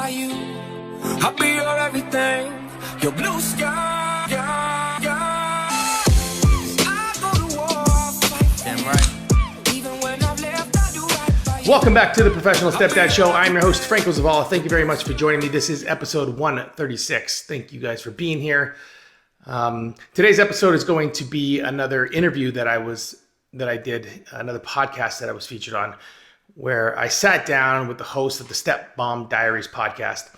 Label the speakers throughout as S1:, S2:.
S1: by you. I'll be your everything, your blue sky. I go to war, fight. Damn right. Even when I've left, I do right by you.
S2: Welcome back to the Professional Stepdad Show. I'm your host, Franco Zavala. Thank you very much for joining me. This is episode 136. Thank you guys for being here. Today's episode is going to be another interview that I did, another podcast that I was featured on, where I sat down with the host of the Step-Mom Diaries Podcast.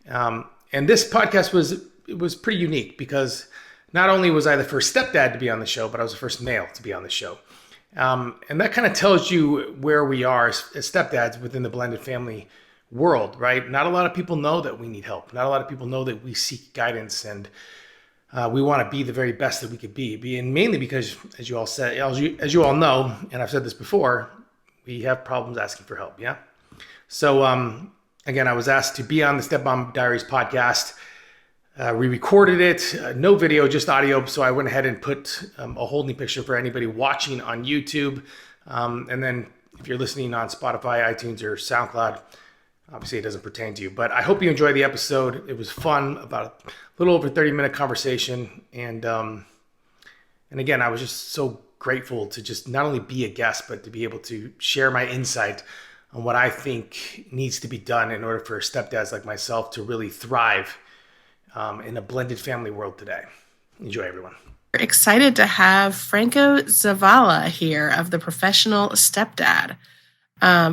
S2: And this podcast was pretty unique because not only was I the first stepdad to be on the show, but I was the first male to be on the show. And that kind of tells you where we are as stepdads within the blended family world, right? Not a lot of people know that we need help. Not a lot of people know that we seek guidance, and we want to be the very best that we could be. And mainly because, as you all know, and I've said this before, we have problems asking for help. Yeah. So, again, I was asked to be on the Step-Mom Diaries podcast. We recorded it, no video, just audio. So I went ahead and put a holding picture for anybody watching on YouTube. And then if you're listening on Spotify, iTunes, or SoundCloud, obviously it doesn't pertain to you. But I hope you enjoyed the episode. It was fun, about a little over 30-minute conversation. And again, I was just so grateful to just not only be a guest, but to be able to share my insight on what I think needs to be done in order for stepdads like myself to really thrive in a blended family world today. Enjoy, everyone.
S3: We're excited to have Franco Zavala here of the Professional Stepdad.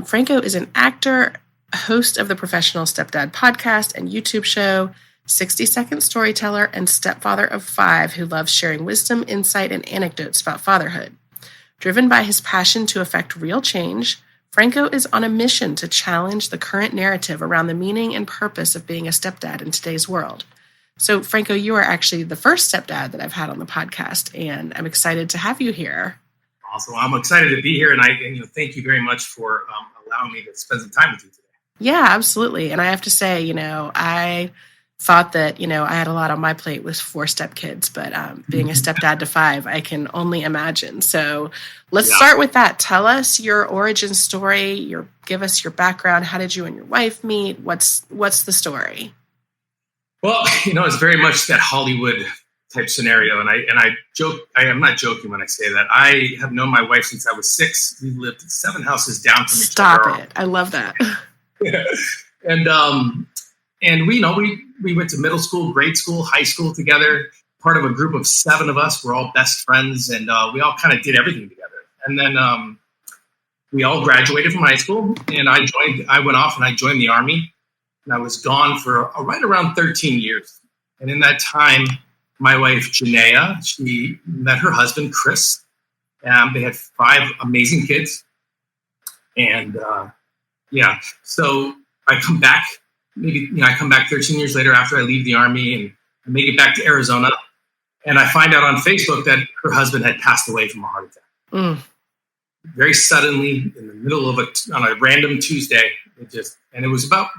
S3: Franco is an actor, host of the Professional Stepdad podcast and YouTube show, 60-second storyteller, and stepfather of 5 who loves sharing wisdom, insight, and anecdotes about fatherhood. Driven by his passion to affect real change, Franco is on a mission to challenge the current narrative around the meaning and purpose of being a stepdad in today's world. So, Franco, you are actually the first stepdad that I've had on the podcast, and I'm excited to have you here.
S4: Awesome. I'm excited to be here, and thank you very much for allowing me to spend some time with you today.
S3: Yeah, absolutely. And I have to say, I thought that, I had a lot on my plate with 4 stepkids, but being a stepdad to 5, I can only imagine. So let's start with that. Tell us your origin story. Give us your background. How did you and your wife meet? What's the story?
S4: Well, it's very much that Hollywood type scenario. And I joke, I am not joking when I say that. I have known my wife since I was 6. We lived 7 houses down from each other.
S3: Stop it. I love that.
S4: Yeah. And we went to middle school, grade school, high school together, part of a group of 7 of us. We're all best friends, and we all kind of did everything together. And then we all graduated from high school, and I went off and I joined the Army, and I was gone for right around 13 years. And in that time, my wife, Janaea, she met her husband, Chris. They had 5 amazing kids. And so I come back. I come back 13 years later after I leave the Army, and I make it back to Arizona. And I find out on Facebook that her husband had passed away from a heart attack. Very suddenly, in the middle of on a random Tuesday. And it was about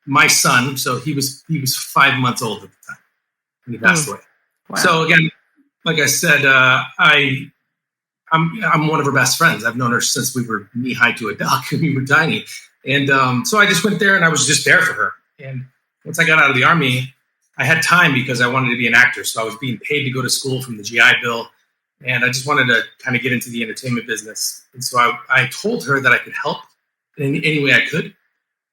S4: my son. So he was 5 months old at the time when he passed away.
S3: Wow.
S4: So again, like I said, I'm one of her best friends. I've known her since we were knee high to a duck and we were tiny. And so I just went there and I was just there for her. And once I got out of the Army, I had time because I wanted to be an actor. So I was being paid to go to school from the GI Bill. And I just wanted to kind of get into the entertainment business. And so I told her that I could help in any way I could.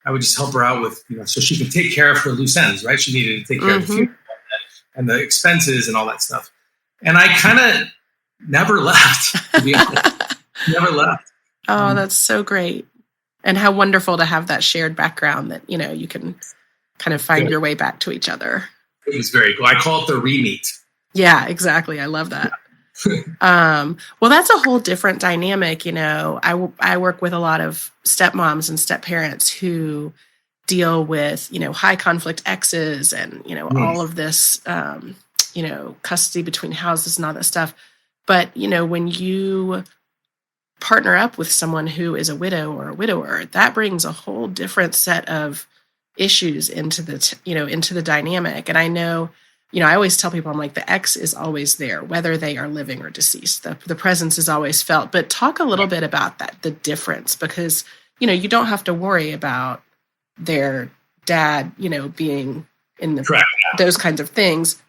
S4: I would just help her out with, so she could take care of her loose ends, right? She needed to take care of the funeral and the expenses and all that stuff. And I kind of never left, to be honest. Never left.
S3: Oh, that's so great. And how wonderful to have that shared background that, you can kind of find your way back to each other.
S4: It was very cool. I call it the re-meet.
S3: Yeah, exactly. I love that. Well, that's a whole different dynamic. I work with a lot of stepmoms and stepparents who deal with, high conflict exes and, all of this, custody between houses and all that stuff. But, when you partner up with someone who is a widow or a widower, that brings a whole different set of issues into the dynamic. And I know, I always tell people, I'm like, the ex is always there, whether they are living or deceased. The presence is always felt. But talk a little bit about that, the difference, because, you don't have to worry about their dad, being in
S4: Correct.
S3: those kinds of things,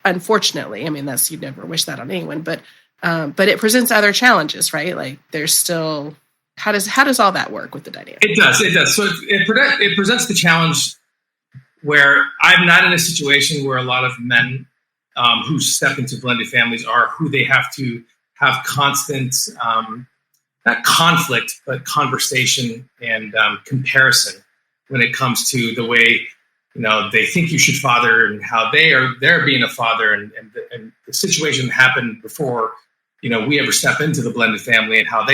S3: unfortunately, I mean, you'd never wish that on anyone, but it presents other challenges, right? Like there's still, how does all that work with the dynamic?
S4: It does. So it presents the challenge where I'm not in a situation where a lot of men who step into blended families are, who they have to have constant, not conflict, but conversation and comparison when it comes to the way, they think you should father and how they're being a father and the situation that happened before, we ever step into the blended family and how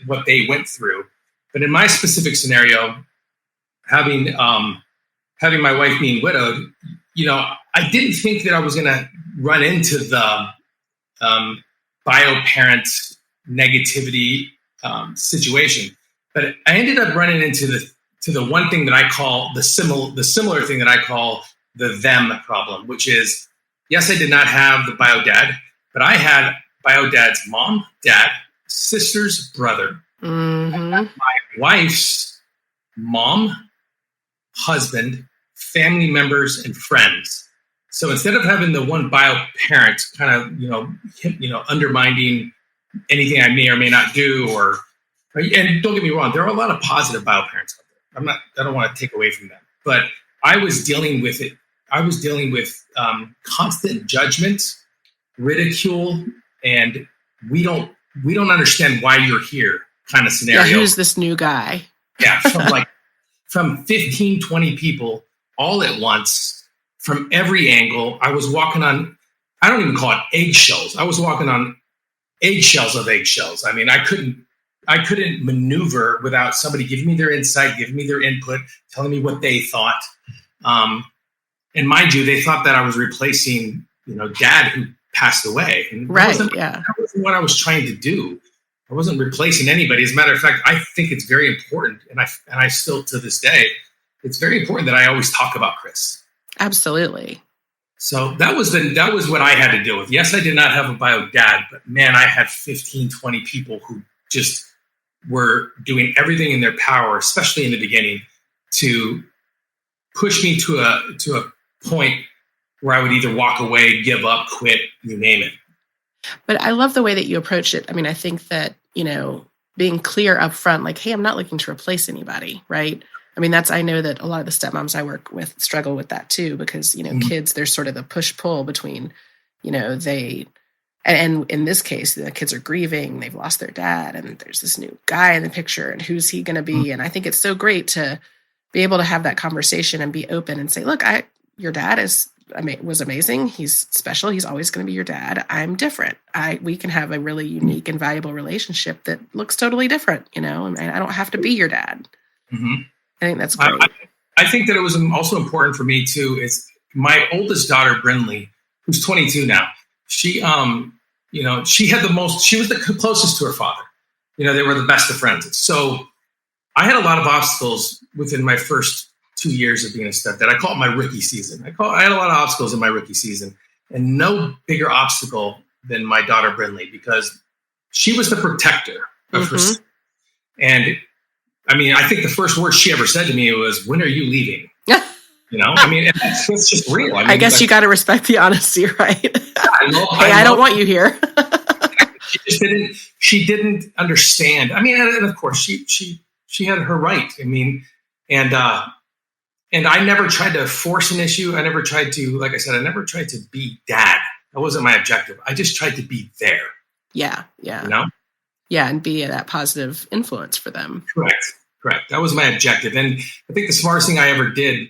S4: what they went through. But in my specific scenario, having my wife being widowed, I didn't think that I was going to run into the bio-parent negativity situation, but I ended up running into the one thing that I call the similar thing that I call the them problem, which is, yes, I did not have the bio dad, but I had bio dad's mom, dad, sister's brother, my wife's mom, husband, family members, and friends. So instead of having the one bio parent kind of, undermining anything I may or may not do, and don't get me wrong, there are a lot of positive bio parents out there. I don't want to take away from them, but I was dealing with it. I was dealing with constant judgment, ridicule, and we don't understand why you're here kind of scenario.
S3: Yeah, who's this new guy?
S4: Yeah, from 15, 20 people all at once, from every angle. I was walking on, I don't even call it eggshells. I was walking on eggshells of eggshells. I mean, I couldn't maneuver without somebody giving me their insight, giving me their input, telling me what they thought. And mind you, they thought that I was replacing, dad who passed away. And
S3: right.
S4: That wasn't what I was trying to do. I wasn't replacing anybody. As a matter of fact, I think it's very important. And I still, to this day, it's very important that I always talk about Chris.
S3: Absolutely.
S4: So that was what I had to deal with. Yes, I did not have a bio dad, but man, I had 15, 20 people who just were doing everything in their power, especially in the beginning, to push me to a point where I would either walk away, give up, quit, you name it.
S3: But I love the way that you approach it. I mean, I think that, being clear up front, like, hey, I'm not looking to replace anybody, right? I mean, I know that a lot of the stepmoms I work with struggle with that too, because, kids, there's sort of the push-pull between, and in this case, the kids are grieving, they've lost their dad, and there's this new guy in the picture, and who's he going to be? And I think it's so great to be able to have that conversation and be open and say, look, your dad was amazing. He's special. He's always going to be your dad. I'm different. We can have a really unique and valuable relationship that looks totally different, and I don't have to be your dad. Mm-hmm. I think that's great.
S4: I think that it was also important for me too, is my oldest daughter, Brinley, who's 22 now. She, she had she was the closest to her father. They were the best of friends. So I had a lot of obstacles within my first 2 years of being a stepdad. I call it my rookie season. I had a lot of obstacles in my rookie season, and no bigger obstacle than my daughter, Brinley, because she was the protector of her. And I mean, I think the first word she ever said to me was, "When are you leaving?" I mean, that's just real. I
S3: guess you got to respect the honesty, right? I don't want you here.
S4: She didn't understand. I mean, and of course she had her right. I mean, and I never tried to force an issue. I never tried to, like I said, I never tried to be dad. That wasn't my objective. I just tried to be there.
S3: Yeah. Yeah, and be that positive influence for them.
S4: Correct. That was my objective. And I think the smartest thing I ever did,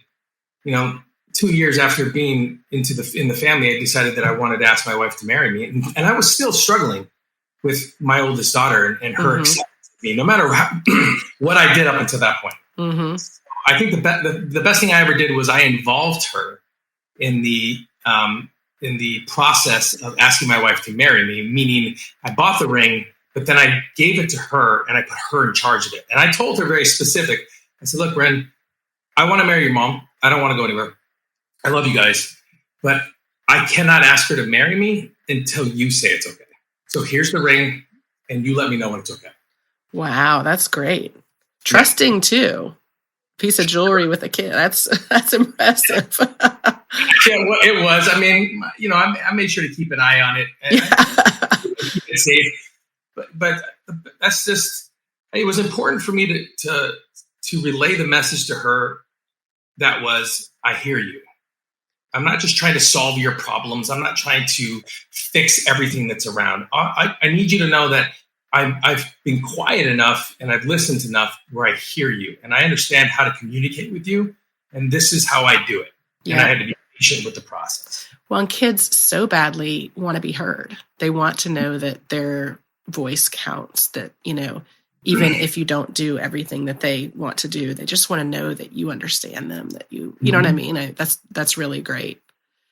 S4: 2 years after being in the family, I decided that I wanted to ask my wife to marry me. And I was still struggling with my oldest daughter and her acceptance of me, no matter what I did up until that point. Mm-hmm. I think the best thing I ever did was I involved her in the process of asking my wife to marry me, meaning I bought the ring, but then I gave it to her and I put her in charge of it. And I told her very specific. I said, look, Bren, I want to marry your mom. I don't want to go anywhere. I love you guys, but I cannot ask her to marry me until you say it's okay. So here's the ring and you let me know when it's okay.
S3: Wow. That's great. Trusting too. piece of jewelry with a kid. That's impressive.
S4: Yeah, well, it was. I mean, I made sure to keep an eye on it and keep it safe. But that's just. It was important for me to relay the message to her that was, I hear you. I'm not just trying to solve your problems. I'm not trying to fix everything that's around. I need you to know that I've been quiet enough and I've listened enough where I hear you and I understand how to communicate with you. And this is how I do it. Yeah. And I had to be patient with the process.
S3: Well, and kids so badly want to be heard. They want to know that their voice counts, that, even if you don't do everything that they want to do, they just want to know that you understand them, that you know what I mean? That's really great.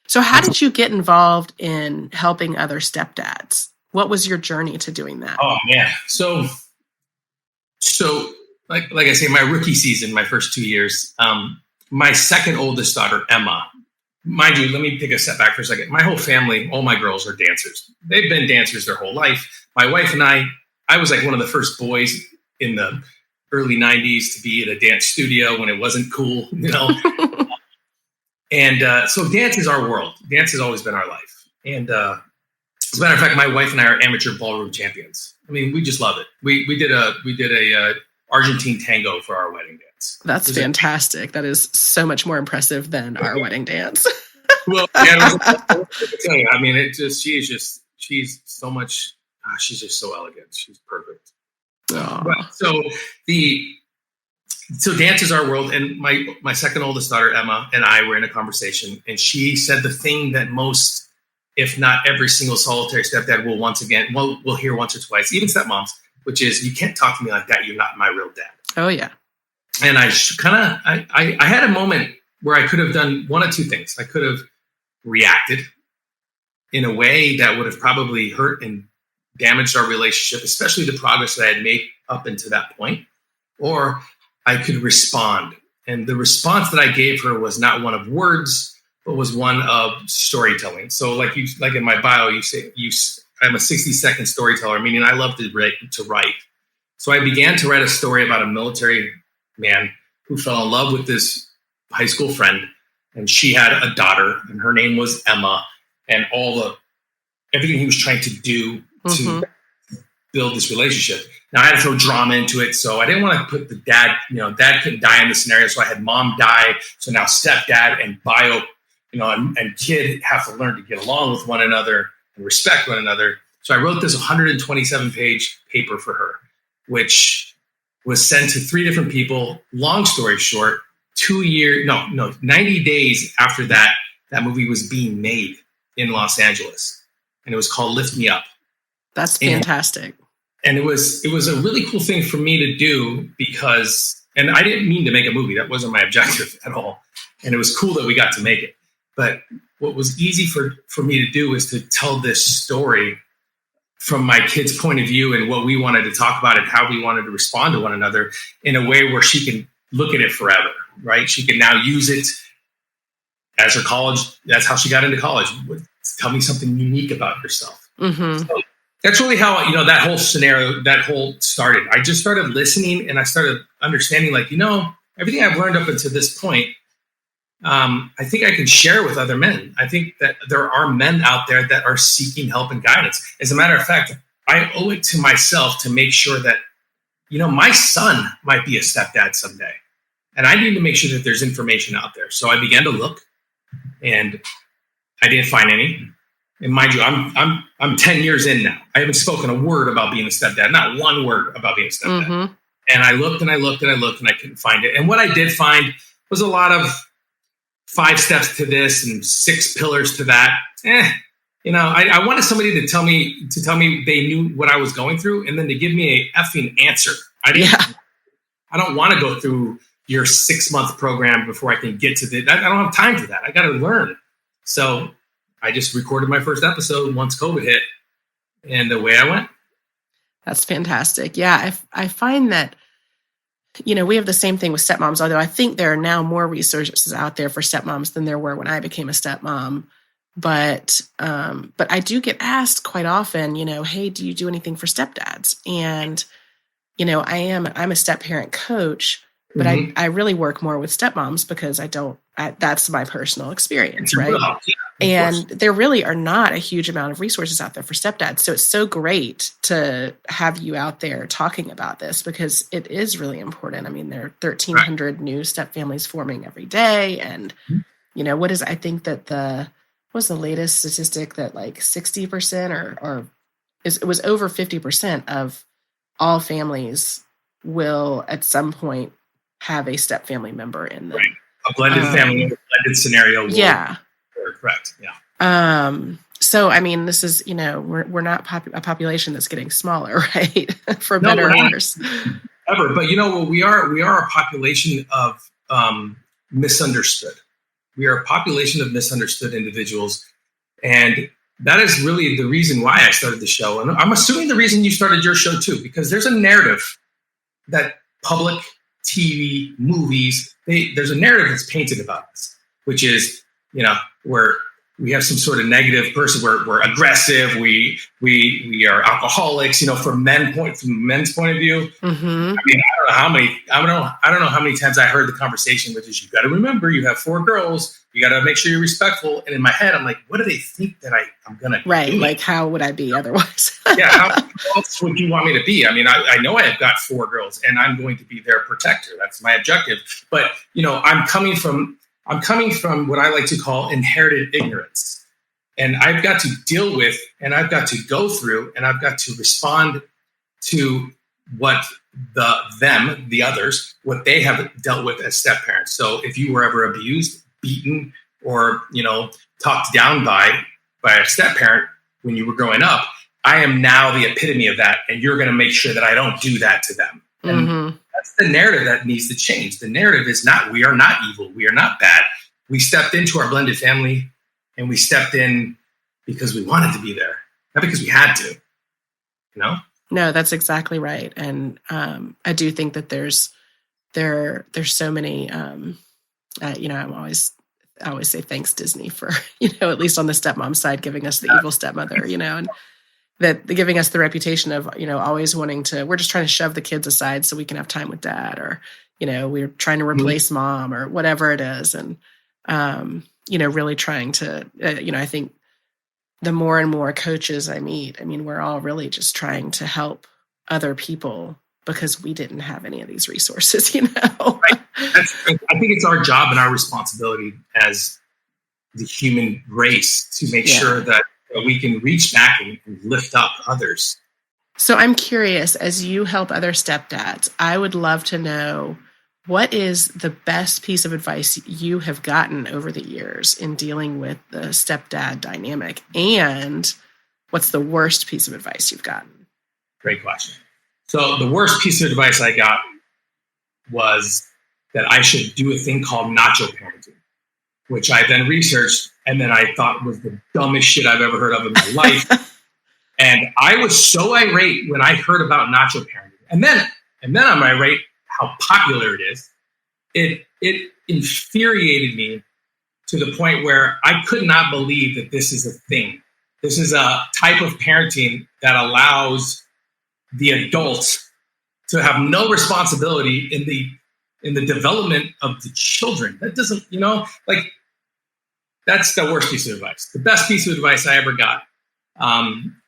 S3: So how did you get involved in helping other stepdads? What was your journey to doing that?
S4: Oh man. So like I say, my rookie season, my first 2 years, my second oldest daughter, Emma, mind you, let me take a step back for a second. My whole family, all my girls are dancers. They've been dancers their whole life. My wife and I was like one of the first boys in the early 90s to be in a dance studio when it wasn't cool, And so dance is our world. Dance has always been our life. And as a matter of fact, my wife and I are amateur ballroom champions. I mean, we just love it. We did a Argentine tango for our wedding dance.
S3: That's fantastic. That is so much more impressive than our wedding dance.
S4: Well, yeah, I mean, she's so much. She's just so elegant. She's perfect. So dance is our world. And my second oldest daughter, Emma, and I were in a conversation, and she said the thing that most, if not every single solitary stepdad will hear once or twice, even stepmoms, which is, you can't talk to me like that. You're not my real dad.
S3: Oh yeah.
S4: And I had a moment where I could have done one of two things. I could have reacted in a way that would have probably hurt and damaged our relationship, especially the progress that I had made up until that point, or I could respond. And the response that I gave her was not one of words, but was one of storytelling. So like in my bio, you say I'm a 60-second storyteller, meaning I love to write. So I began to write a story about a military man who fell in love with this high school friend, and she had a daughter, and her name was Emma, and everything he was trying to do to build this relationship. Now I had to throw drama into it, so I didn't want to put the dad. Dad couldn't die in the scenario, so I had mom die. So now stepdad and bio, and kid have to learn to get along with one another and respect one another. So I wrote this 127-page paper for her, which was sent to 3 different people. Long story short, 90 days after that movie was being made in Los Angeles, and it was called Lift Me Up.
S3: That's fantastic.
S4: And it was a really cool thing for me to do because, and I didn't mean to make a movie. That wasn't my objective at all. And it was cool that we got to make it. But what was easy for me to do is to tell this story from my kid's point of view and what we wanted to talk about and how we wanted to respond to one another in a way where she can look at it forever, right? She can now use it as her college. That's how she got into college. Tell me something unique about yourself. Mm-hmm. So that's really how, that whole scenario, started. I just started listening and I started understanding, everything I've learned up until this point, I think I can share with other men. I think that there are men out there that are seeking help and guidance. As a matter of fact, I owe it to myself to make sure that, my son might be a stepdad someday. And I need to make sure that there's information out there. So I began to look, and I didn't find any. And mind you, I'm 10 years in now. I haven't spoken a word about being a stepdad, not one word about being a stepdad. Mm-hmm. And I looked and I looked and I looked and I couldn't find it. And what I did find was a lot of 5 steps to this and 6 pillars to that. I wanted somebody to tell me they knew what I was going through and then to give me a effing answer. I don't want to go through your 6-month program before I can get to I don't have time for that. I got to learn. So I just recorded my first episode once COVID hit, and away I went.
S3: That's fantastic. Yeah, I find that, we have the same thing with stepmoms, although I think there are now more resources out there for stepmoms than there were when I became a stepmom. But I do get asked quite often, hey, do you do anything for stepdads? And, I'm a step parent coach, But I really work more with stepmoms because that's my personal experience, right?
S4: Well,
S3: and there really are not a huge amount of resources out there for stepdads. So it's so great to have you out there talking about this because it is really important. I mean, there are 1,300 new step families forming every day. And, I think that what was the latest statistic that like 60% it was over 50% of all families will at some point have a step family member in them.
S4: Right. A blended family, a blended scenario. Correct. Yeah.
S3: So, I mean, this is, we're not a population that's getting smaller, right? For better or worse.
S4: Ever. But we are a population of misunderstood. We are a population of misunderstood individuals. And that is really the reason why I started the show. And I'm assuming the reason you started your show too, because there's a narrative that public TV, movies, there's a narrative that's painted about us, which is, where we have some sort of negative person. We're aggressive. We are alcoholics. From men's point of view.
S3: Mm-hmm.
S4: I mean, I don't know how many times I heard the conversation, which is, you got to remember, you have 4 girls. You got to make sure you're respectful. And in my head, I'm like, what do they think that I'm gonna do?
S3: Right? Like, how would I be otherwise?
S4: Yeah. How else would you want me to be? I mean, I know I have got 4 girls, and I'm going to be their protector. That's my objective. But I'm coming from what I like to call inherited ignorance. And I've got to deal with, and I've got to go through, and I've got to respond to what the others, what they have dealt with as step parents. So if you were ever abused, beaten, or, talked down by a step parent when you were growing up, I am now the epitome of that. And you're going to make sure that I don't do that to them. And that's the narrative that needs to change. The narrative is not, we are not evil. We are not bad. We stepped into our blended family, and we stepped in because we wanted to be there, not because we had to, No,
S3: that's exactly right. And I do think that there's so many, I always say thanks Disney for, at least on the stepmom side, giving us the evil stepmother, and that giving us the reputation of, always wanting to, we're just trying to shove the kids aside so we can have time with dad, or, we're trying to replace mom, or whatever it is. And, really trying to, I think the more and more coaches I meet, we're all really just trying to help other people because we didn't have any of these resources, Right.
S4: I think it's our job and our responsibility as the human race to make sure that we can reach back and lift up others.
S3: So I'm curious, as you help other stepdads, I would love to know, what is the best piece of advice you have gotten over the years in dealing with the stepdad dynamic? And what's the worst piece of advice you've gotten?
S4: Great question. So the worst piece of advice I got was that I should do a thing called nacho parenting, which I then researched, and then I thought was the dumbest shit I've ever heard of in my life. And I was so irate when I heard about nacho parenting. And then I'm irate how popular it is. It infuriated me to the point where I could not believe that this is a thing. This is a type of parenting that allows the adult to have no responsibility in the development of the children. That doesn't, that's the worst piece of advice. The best piece of advice I ever got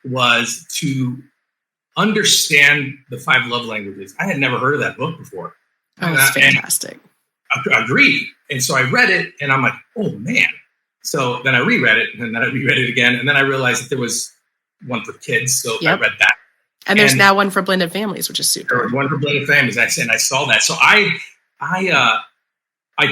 S4: was to understand the 5 love languages. I had never heard of that book before.
S3: Oh, it's fantastic.
S4: Agreed. And so I read it, and I'm like, oh man. So then I reread it, and then I reread it again, and then I realized that there was one for kids. So I read that.
S3: And there's now one for blended families, which is super.
S4: One for blended families. And I saw that. So I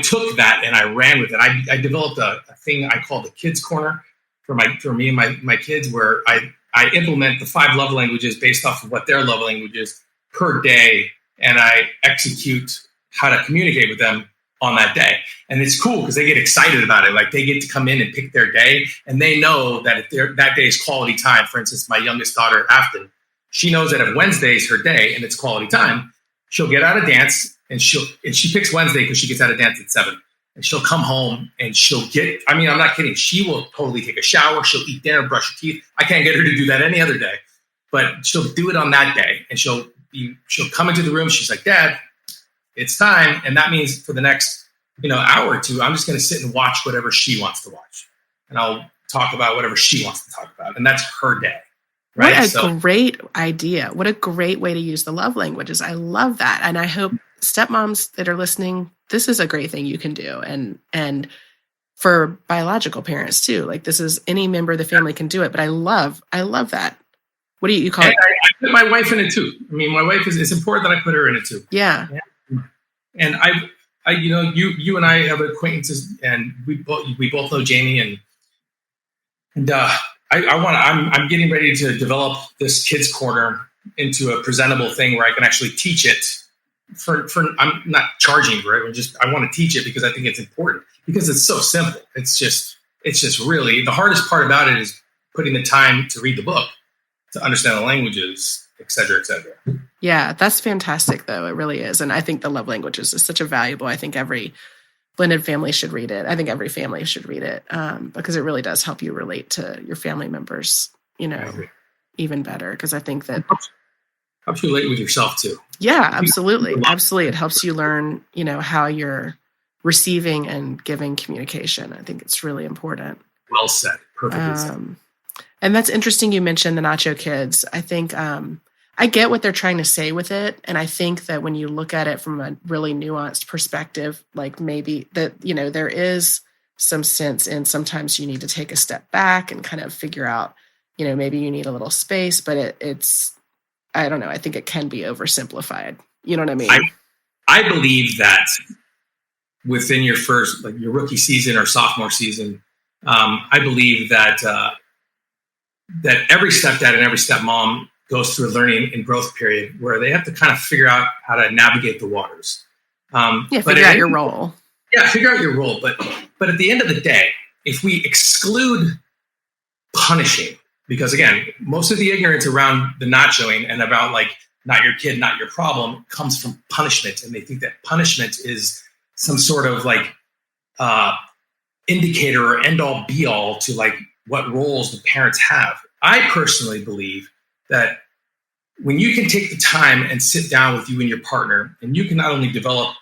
S4: took that and I ran with it. I developed a thing I call the Kids Corner for me and my kids, where I implement the 5 love languages based off of what their love language is per day, and I execute how to communicate with them on that day. And it's cool because they get excited about it. Like, they get to come in and pick their day, and they know that if that day is quality time. For instance, my youngest daughter, Afton, she knows that if Wednesday is her day and it's quality time, she'll get out of dance, and she picks Wednesday because she gets out of dance at 7. And she'll come home and I'm not kidding. She will totally take a shower. She'll eat dinner, brush her teeth. I can't get her to do that any other day, but she'll do it on that day. And she'll come into the room. She's like, Dad, it's time. And that means for the next, hour or two, I'm just going to sit and watch whatever she wants to watch. And I'll talk about whatever she wants to talk about. And that's her day. Right?
S3: What a great idea. What a great way to use the love languages. I love that. And I hope stepmoms that are listening, this is a great thing you can do. And for biological parents too, like this is any member of the family can do it. But I love that. What do you call it?
S4: I put my wife in it too. I mean, my wife it's important that I put her in it too.
S3: Yeah.
S4: And you and I have acquaintances, and we both know Jamie, and I'm getting ready to develop this kids corner into a presentable thing where I can actually teach it. I'm not charging for it. I want to teach it because I think it's important, because it's so simple. It's just really the hardest part about it is putting the time to read the book, to understand the languages, et cetera, et cetera.
S3: Yeah, that's fantastic, though. It really is. And I think the love languages is such a valuable, I think every blended family should read it. I think every family should read it because it really does help you relate to your family members, even better. Because I think that
S4: helps you relate with yourself, too.
S3: Yeah, absolutely. Absolutely. It helps you learn, how you're receiving and giving communication. I think it's really important.
S4: Well said. Perfectly said.
S3: And that's interesting. You mentioned the Nacho Kids. I think I get what they're trying to say with it. And I think that when you look at it from a really nuanced perspective, like maybe that, there is some sense in sometimes you need to take a step back and kind of figure out, maybe you need a little space, but it's, I don't know. I think it can be oversimplified. You know what I mean?
S4: I believe that within your first, like your rookie season or sophomore season, I believe that every stepdad and every stepmom goes through a learning and growth period where they have to kind of figure out how to navigate the waters.
S3: Figure out your role.
S4: Yeah, figure out your role. But at the end of the day, if we exclude punishing, because again, most of the ignorance around the nachoing and about like not your kid, not your problem comes from punishment. And they think that punishment is some sort of like indicator or end all be all to like what roles the parents have. I personally believe that when you can take the time and sit down with you and your partner, and you can not only develop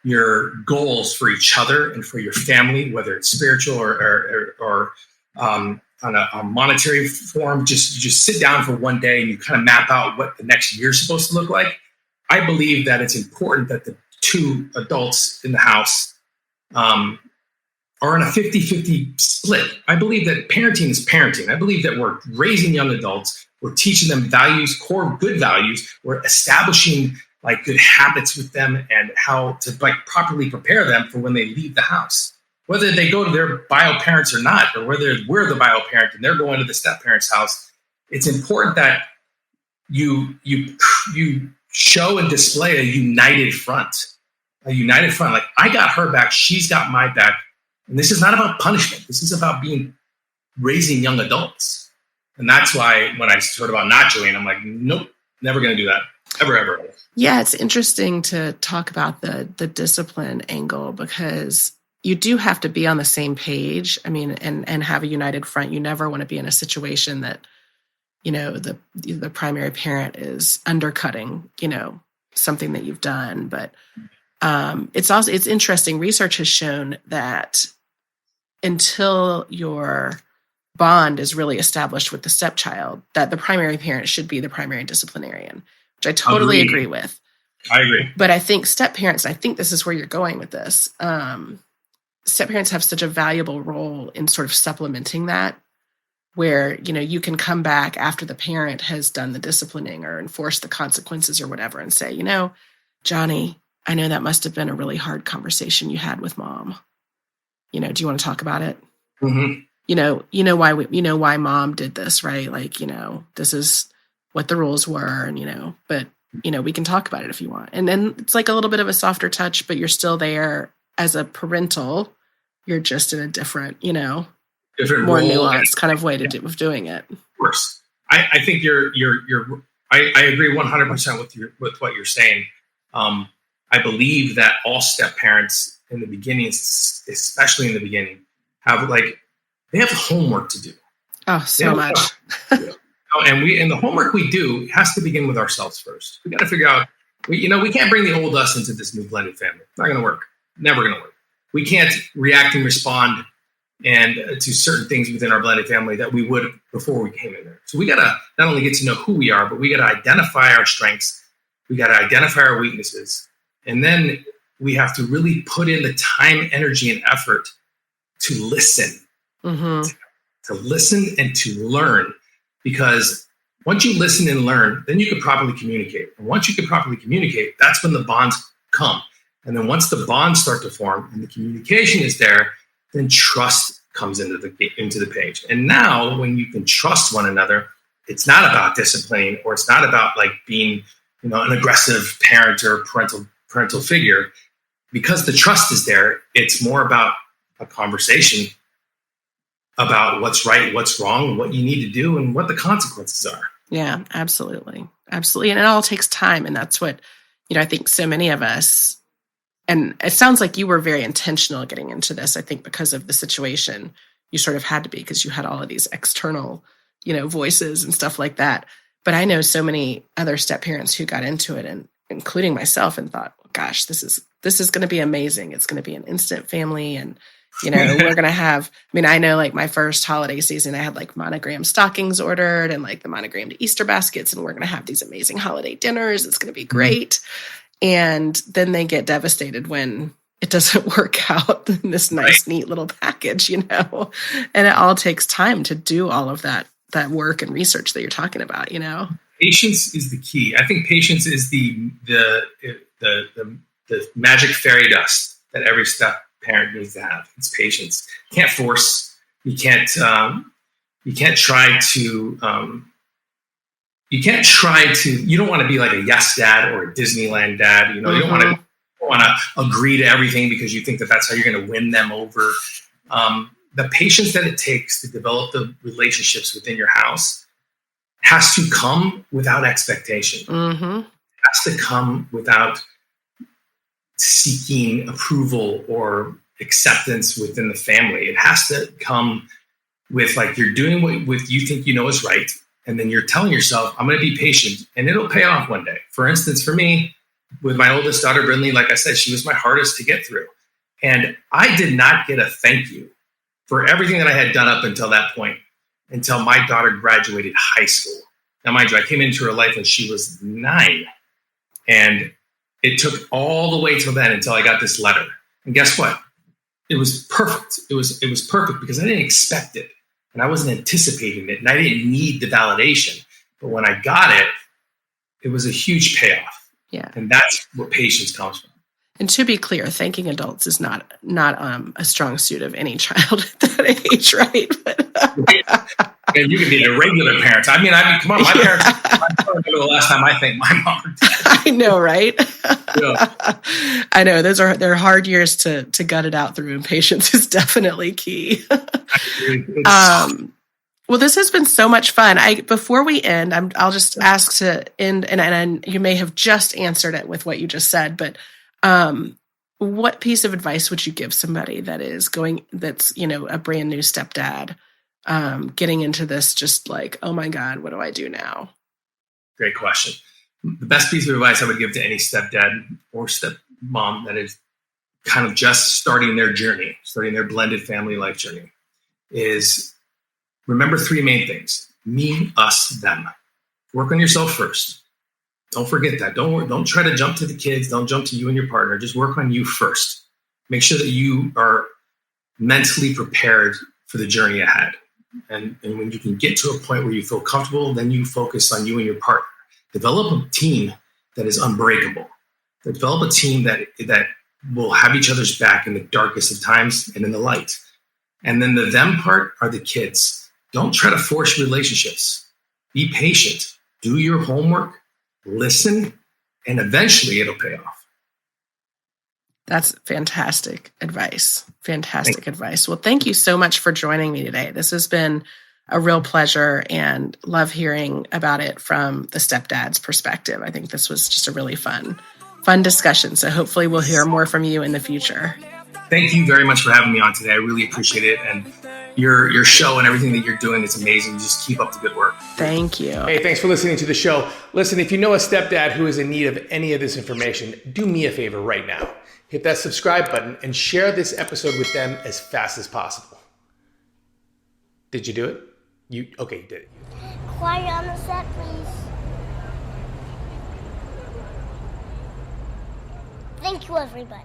S4: your goals for each other and for your family, whether it's spiritual or on a monetary form, you just sit down for one day and you kind of map out what the next year is supposed to look like. I believe that it's important that the two adults in the house are in a 50-50 split. I believe that parenting is parenting. I believe that we're raising young adults. We're teaching them values, core good values. We're establishing like good habits with them and how to like properly prepare them for when they leave the house. Whether they go to their bio parents or not, or whether we're the bio parent and they're going to the step parent's house, it's important that you show and display a united front. Like I got her back, she's got my back. And this is not about punishment. This is about raising young adults. And that's why when I heard about nachoing, I'm like, nope, never going to do that. Ever.
S3: Yeah, it's interesting to talk about the discipline angle because you do have to be on the same page. I mean, and have a united front. You never want to be in a situation that, the primary parent is undercutting, something that you've done. But it's interesting. Research has shown that until your bond is really established with the stepchild, that the primary parent should be the primary disciplinarian, which I totally agree with.
S4: I agree.
S3: But I think step parents, I think this is where you're going with this. Step parents have such a valuable role in sort of supplementing that, where, you can come back after the parent has done the disciplining or enforced the consequences or whatever and say, Johnny, I know that must have been a really hard conversation you had with mom. Do you want to talk about it?
S4: Mm-hmm.
S3: Why mom did this, right? Like, this is what the rules were and, but, we can talk about it if you want. And then it's like a little bit of a softer touch, but you're still there as a parental. You're just in a different,
S4: different
S3: more
S4: role
S3: nuanced kind of way of doing it.
S4: Of course. I think I agree 100% with what you're saying. I believe that all step parents in the beginning, especially in the beginning, they have homework to do.
S3: Oh, so much.
S4: And the homework we do has to begin with ourselves first. We got to figure out We can't bring the old us into this new blended family. Not going to work. Never going to work. We can't react and respond and to certain things within our blended family that we would before we came in there. So we got to not only get to know who we are, but we got to identify our strengths. We got to identify our weaknesses. And then we have to really put in the time, energy, and effort to listen, to listen and to learn. Because once you listen and learn, then you can properly communicate. And once you can properly communicate, that's when the bonds come. And then once the bonds start to form and the communication is there, then trust comes into the page. And now when you can trust one another, it's not about disciplining, or it's not about like being, an aggressive parent or parental figure. Because the trust is there, it's more about a conversation about what's right, what's wrong, what you need to do, and what the consequences are.
S3: Yeah, absolutely. Absolutely. And it all takes time. And that's what, I think so many of us, and it sounds like you were very intentional getting into this, I think, because of the situation. You sort of had to be, because you had all of these external, voices and stuff like that. But I know so many other step parents who got into it, and including myself, and thought, gosh, this is going to be amazing. It's going to be an instant family. And, we're going to have, I know like my first holiday season, I had like monogram stockings ordered and like the monogrammed Easter baskets. And we're going to have these amazing holiday dinners. It's going to be great. And then they get devastated when it doesn't work out in this nice, neat little package, And it all takes time to do all of that work and research that you're talking about,
S4: Patience is the key. I think patience is the magic fairy dust that every step parent needs to have. It's patience. You can't force. You can't try to. You don't want to be like a yes dad or a Disneyland dad. You don't want to agree to everything because you think that that's how you're going to win them over. The patience that it takes to develop the relationships within your house has to come without expectation. It has to come without seeking approval or acceptance within the family. It has to come with like you're doing what you think is right. And then you're telling yourself, I'm going to be patient and it'll pay off one day. For instance, for me, with my oldest daughter, Brinley, like I said, she was my hardest to get through. And I did not get a thank you for everything that I had done up until that point, until my daughter graduated high school. Now, mind you, I came into her life when she was 9. And it took all the way till then until I got this letter. And guess what? It was perfect. It was perfect because I didn't expect it. And I wasn't anticipating it. And I didn't need the validation. But when I got it, it was a huge payoff.
S3: Yeah.
S4: And that's where patience comes from.
S3: And to be clear, thanking adults is not a strong suit of any child at that age, right?
S4: And you can be a regular parent. Come on, my parents. I don't remember the last time I thanked my mom or dad.
S3: I know, right?
S4: Yeah.
S3: I know they're hard years to gut it out through, and patience is definitely key. Well, this has been so much fun. Before we end, I'll just ask to end, and you may have just answered it with what you just said, but what piece of advice would you give somebody that's a brand new stepdad, getting into this, just like, oh my God, what do I do now?
S4: Great question. The best piece of advice I would give to any stepdad or stepmom that is kind of just starting their journey, starting their blended family life journey, is remember 3 main things: me, us, them. Work on yourself first. Don't forget that. Don't try to jump to the kids. Don't jump to you and your partner. Just work on you first. Make sure that you are mentally prepared for the journey ahead. And when you can get to a point where you feel comfortable, then you focus on you and your partner. Develop a team that is unbreakable. Develop a team that will have each other's back in the darkest of times and in the light. And then the them part are the kids. Don't try to force relationships. Be patient. Do your homework. Listen, and eventually it'll pay off.
S3: That's fantastic advice. Fantastic advice. Well, thank you so much for joining me today. This has been a real pleasure, and love hearing about it from the stepdad's perspective. I think this was just a really fun discussion. So hopefully we'll hear more from you in the future.
S4: Thank you very much for having me on today. I really appreciate it. And your show and everything that you're doing is amazing. Just keep up the good work.
S3: Thank you.
S2: Hey, thanks for listening to the show. Listen, if you know a stepdad who is in need of any of this information, do me a favor right now. Hit that subscribe button and share this episode with them as fast as possible. Did you do it? Okay, you did it.
S5: Quiet on the set, please. Thank you, everybody.